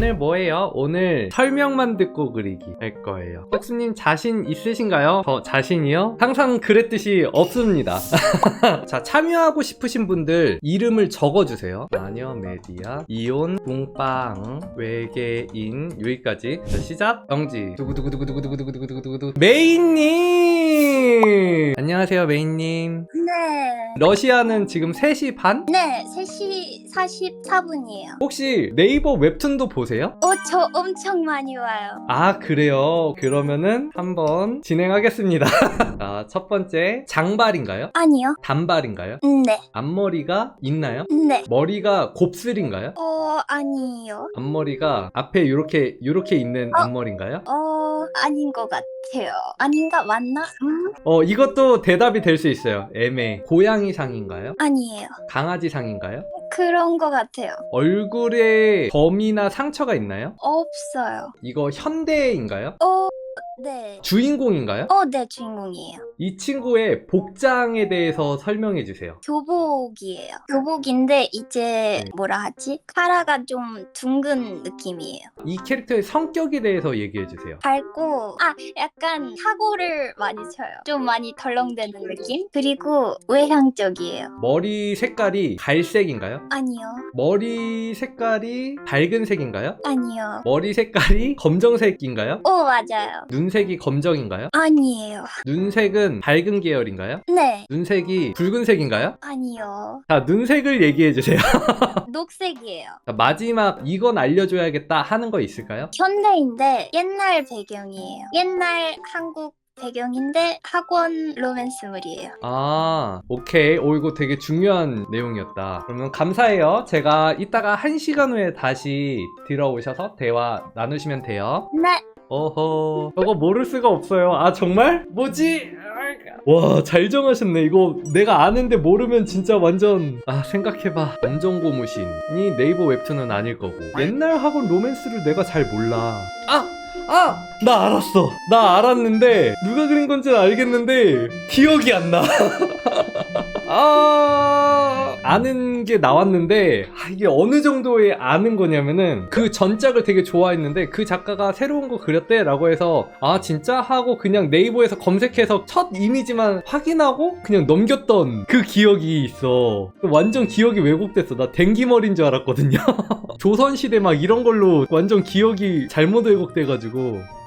오늘 뭐예요? 오늘 설명만 듣고 그리기 할 거예요. 혹스님 자신 있으신가요? 저 자신이요? 항상 그랬듯이 없습니다. 자, 참여하고 싶으신 분들 이름을 적어주세요. 마녀 메디아 이온 붕빵 외계인 여기까지. 자, 시작. 영지 두구두구두구두구두구두구두구두구 메인님 안녕하세요. 메인님. 네. 러시아는 지금 3시 반? 네, 3시 44분이에요. 혹시 네이버 웹툰도 보세요? 저 엄청 많이 와요. 아, 그래요? 그러면은 한번 진행하겠습니다. 자, 첫 번째 장발인가요? 아니요. 단발인가요? 네. 앞머리가 있나요? 네. 머리가 곱슬인가요? 아니요. 앞머리가 앞에 요렇게 있는 앞머리인가요? 아닌 것 같아요. 아닌가? 맞나? 이것도 대답이 될 수 있어요. 애매. 고양이상인가요? 아니에요. 강아지상인가요? 그런 것 같아요. 얼굴에 점이나 상처가 있나요? 없어요. 이거 현대인가요? 네. 주인공인가요? 네, 주인공이에요. 이 친구의 복장에 대해서 설명해 주세요. 교복이에요. 교복인데 이제 네. 뭐라 하지? 카라가 좀 둥근 느낌이에요. 이 캐릭터의 성격에 대해서 얘기해 주세요. 밝고 약간 사고를 많이 쳐요. 좀 많이 덜렁대는 느낌? 그리고 외향적이에요. 머리 색깔이 갈색인가요? 아니요. 머리 색깔이 밝은 색인가요? 아니요. 머리 색깔이 검정색인가요? 맞아요. 눈색이 검정인가요? 아니에요. 눈색은 밝은 계열인가요? 네. 눈색이 붉은색인가요? 아니요. 자, 눈색을 얘기해 주세요. 녹색이에요. 자, 마지막 이건 알려줘야겠다 하는 거 있을까요? 현대인데 옛날 배경이에요. 옛날 한국 배경인데 학원 로맨스물이에요. 아, 오케이. 이거 되게 중요한 내용이었다. 그러면 감사해요. 제가 이따가 1시간 후에 다시 들어오셔서 대화 나누시면 돼요. 네. 어허, 저거 모를 수가 없어요. 아, 정말? 뭐지? 와, 잘 정하셨네. 이거 내가 아는데 모르면 진짜 완전... 생각해봐. 완전 고무신이 네이버 웹툰은 아닐 거고, 옛날 학원 로맨스를 내가 잘 몰라. 나 알았어. 나 알았는데 누가 그린 건지는 알겠는데 기억이 안 나. 아는 게 나왔는데 이게 어느 정도의 아는 거냐면은 그 전작을 되게 좋아했는데 그 작가가 새로운 거 그렸대 라고 해서 진짜 하고 그냥 네이버에서 검색해서 첫 이미지만 확인하고 그냥 넘겼던 그 기억이 있어. 완전 기억이 왜곡됐어. 나 댕기머리인 줄 알았거든요. 조선시대 막 이런 걸로 완전 기억이 잘못 왜곡돼가지고.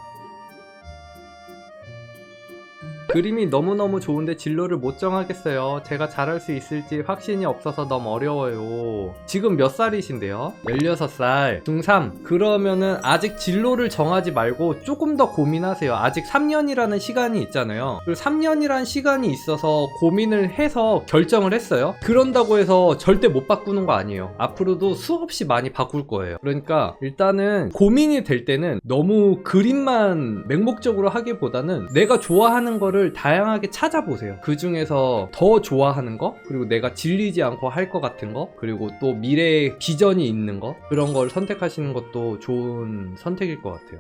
그림이 너무너무 좋은데 진로를 못 정하겠어요. 제가 잘할 수 있을지 확신이 없어서 너무 어려워요. 지금 몇 살이신데요? 16살. 중3. 그러면은 아직 진로를 정하지 말고 조금 더 고민하세요. 아직 3년이라는 시간이 있잖아요. 그리고 3년이라는 시간이 있어서 고민을 해서 결정을 했어요. 그런다고 해서 절대 못 바꾸는 거 아니에요. 앞으로도 수없이 많이 바꿀 거예요. 그러니까 일단은 고민이 될 때는 너무 그림만 맹목적으로 하기보다는 내가 좋아하는 거를 다양하게 찾아보세요. 그 중에서 더 좋아하는 거, 그리고 내가 질리지 않고 할 것 같은 거, 그리고 또 미래에 비전이 있는 거, 그런 걸 선택하시는 것도 좋은 선택일 것 같아요.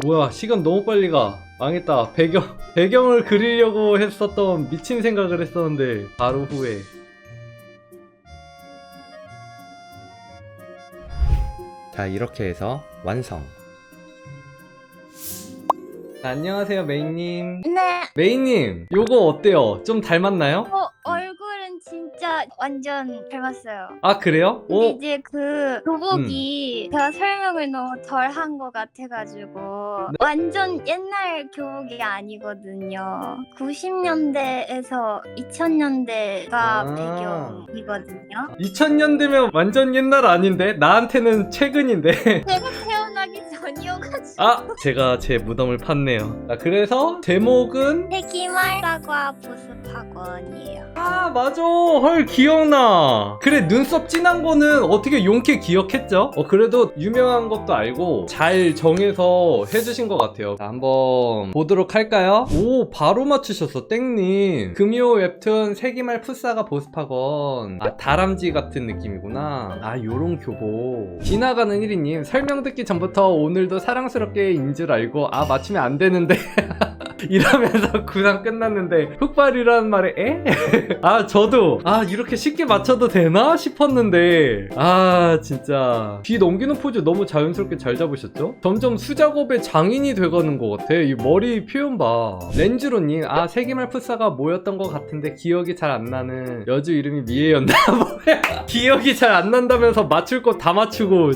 뭐야, 시간 너무 빨리 가. 망했다. 배경을 그리려고 했었던 미친 생각을 했었는데 바로 후에. 자, 이렇게 해서 완성. 안녕하세요, 메인님. 네. 메인님, 요거 어때요? 좀 닮았나요? 얼굴은 진짜 완전 닮았어요. 아, 그래요? 근데 이제 그 교복이 제가 설명을 너무 덜 한 것 같아가지고 완전 옛날 교복이 아니거든요. 90년대에서 2000년대가 배경이거든요. 2000년대면 완전 옛날 아닌데? 나한테는 최근인데. 제가 태어나기 전이어가지고. 제가 제 무덤을 팠네요. 그래서 제목은 세기말 사과 보습학원이에요. 맞아. 헐, 기억나. 그래, 눈썹 진한 거는 어떻게 용케 기억했죠? 그래도 유명한 것도 알고 잘 정해서 해주신 것 같아요. 자, 한번 보도록 할까요? 오, 바로 맞추셨어, 땡님. 금요 웹툰 세기말 풋사가 보습학원. 다람쥐 같은 느낌이구나. 요런 교복. 지나가는 1위님, 설명 듣기 전부터 오늘도 사랑스럽게인 줄 알고 맞추면 안 되는데 이러면서 구상 끝났는데 흑발이라는 말에 에? 아 저도 이렇게 쉽게 맞춰도 되나 싶었는데 진짜 뒤 넘기는 포즈 너무 자연스럽게 잘 잡으셨죠? 점점 수작업의 장인이 돼가는 것 같아. 이 머리 표현 봐. 렌즈로님 세기말 풋사가 뭐였던 것 같은데 기억이 잘 안 나는 여주 이름이 미애였나? 뭐야? 기억이 잘 안 난다면서 맞출 거 다 맞추고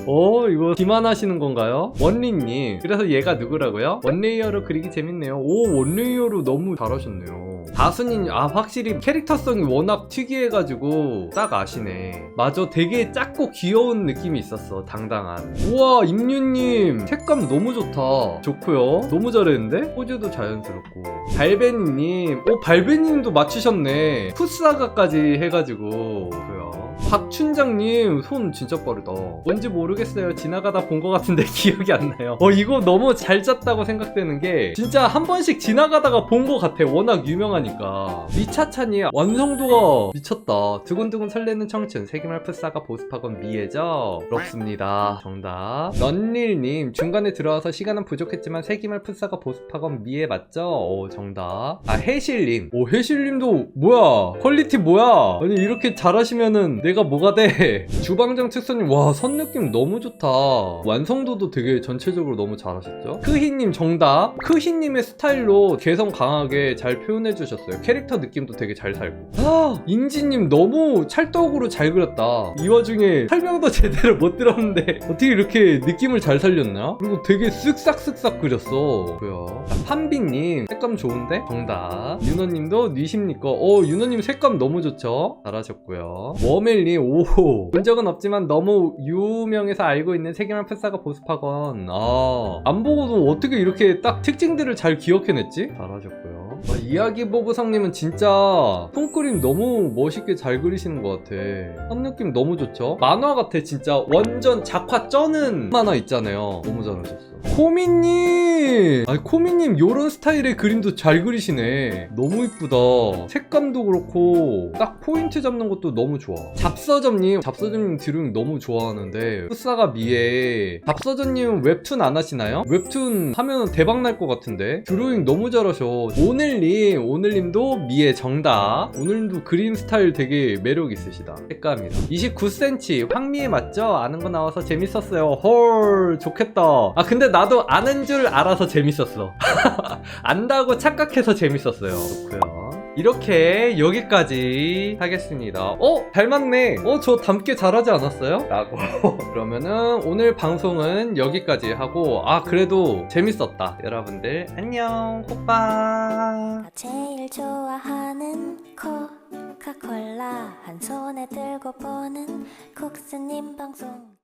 이거 기만하시는 건가요? 원리님 그래서 얘가 누구라고요? 원레이어로 그리기 재밌네요. 오 원레이어로 너무 잘하셨네요. 다수님 확실히 캐릭터성이 워낙 특이해가지고 딱 아시네. 맞아 되게 작고 귀여운 느낌이 있었어. 당당한. 우와 임윤님 색감 너무 좋다. 좋고요. 너무 잘했는데? 포즈도 자연스럽고. 발베니님 발베니님도 맞추셨네. 풋사가까지 해가지고 그래요. 박춘장님 손 진짜 빠르다. 뭔지 모르겠어요. 지나가다 본 것 같은데 기억이 안 나요. 이거 너무 잘 짰다고 생각되는 게 진짜 한 번씩 지나가다가 본 것 같아. 워낙 유명하니까. 미차찬이 완성도가 미쳤다. 두근두근 설레는 청춘 세기말 풋사가 보습학원 미애죠? 그렇습니다. 정답. 런릴님 중간에 들어와서 시간은 부족했지만 세기말 풋사가 보습학원 미애 맞죠? 정답. 해실님 해실님도 뭐야 퀄리티 뭐야. 아니 이렇게 잘하시면은 내가 뭐가 돼. 주방장 특선님 선 느낌 너무 좋다. 완성도도 되게 전체적으로 너무 잘하셨죠? 크희님 정답. 크희님의 스타일로 개성 강하게 잘 표현해주셨어요. 캐릭터 느낌도 되게 잘 살고. 인지님 너무 찰떡으로 잘 그렸다. 이 와중에 설명도 제대로 못 들었는데 어떻게 이렇게 느낌을 잘 살렸냐? 그리고 되게 쓱싹쓱싹 그렸어. 뭐야. 판비님 색감 좋은데? 정답. 윤호님도 뉘십니까? 윤호님 색감 너무 좋죠? 잘하셨고요. 워멜님 본 적은 없지만 너무 유명해서 알고 있는 세계말 풋사가 보습학원. 안 보고도 어떻게 이렇게 딱 특징들을 잘 기억해냈지? 잘하셨고요. 이야기 보부상님은 진짜 손그림 너무 멋있게 잘 그리시는 것 같아. 한 느낌 너무 좋죠? 만화 같아 진짜. 완전 작화 쩌는 만화 있잖아요. 너무 잘하셨어. 코미님 코미님 요런 스타일의 그림도 잘 그리시네. 너무 이쁘다. 색감도 그렇고 딱 포인트 잡는 것도 너무 좋아. 잡서점님 드로잉 너무 좋아하는데 풋사가 미에 잡서점님은 웹툰 안 하시나요? 웹툰 하면 대박 날 것 같은데. 드로잉 너무 잘하셔. 오늘님도 미에 정답. 오늘님도 그림 스타일 되게 매력 있으시다. 색감이다. 29cm 황미에 맞죠? 아는 거 나와서 재밌었어요. 헐 좋겠다. 근데 나도 아는 줄 알아서 재밌었어. 안다고 착각해서 재밌었어요. 좋고요. 이렇게 여기까지 하겠습니다. 잘 맞네. 저 닮게 잘하지 않았어요? 라고. 그러면은 오늘 방송은 여기까지 하고 그래도 재밌었다. 여러분들 안녕. 호빠. 제일 좋아하는 코카콜라 한 손에 들고 보는 국수님 방송